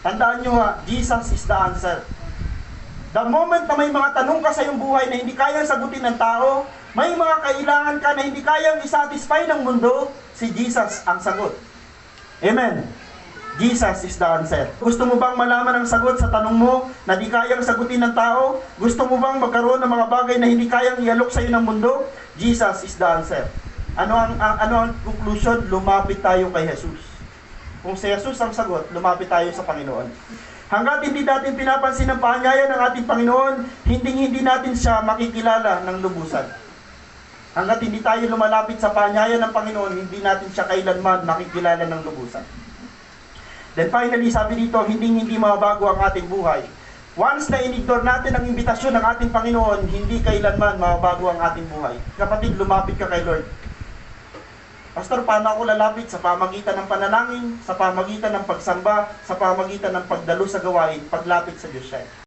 Tandaan nyo ha, Jesus is the answer. The moment na may mga tanong ka sa iyong buhay na hindi kayang sagutin ng tao, may mga kailangan ka na hindi kayang isatisfy ng mundo, si Jesus ang sagot. Amen. Jesus is the answer. Gusto mo bang malaman ang sagot sa tanong mo na di kayang sagutin ng tao? Gusto mo bang magkaroon ng mga bagay na hindi kayang ialok sa iyo ng mundo? Jesus is the answer. Ano ang conclusion? Lumapit tayo kay Jesus. Kung si Jesus ang sagot, lumapit tayo sa Panginoon. Hanggat hindi natin pinapansin ang paanyaya ng ating Panginoon, hindi natin siya makikilala ng lubusan. Hanggat hindi tayo lumalapit sa paanyaya ng Panginoon, hindi natin siya kailanman makikilala ng lubusan. Then finally, sabi dito, hindi mababago ang ating buhay. Once na in-ignore natin ang imbitasyon ng ating Panginoon, hindi kailanman mababago ang ating buhay. Kapatid, lumapit ka kay Lord. Pastor, paano ako lalapit? Sa pamagitan ng panalangin, sa pamagitan ng pagsamba, sa pamagitan ng pagdalo sa gawain, paglapit sa Diyos siya.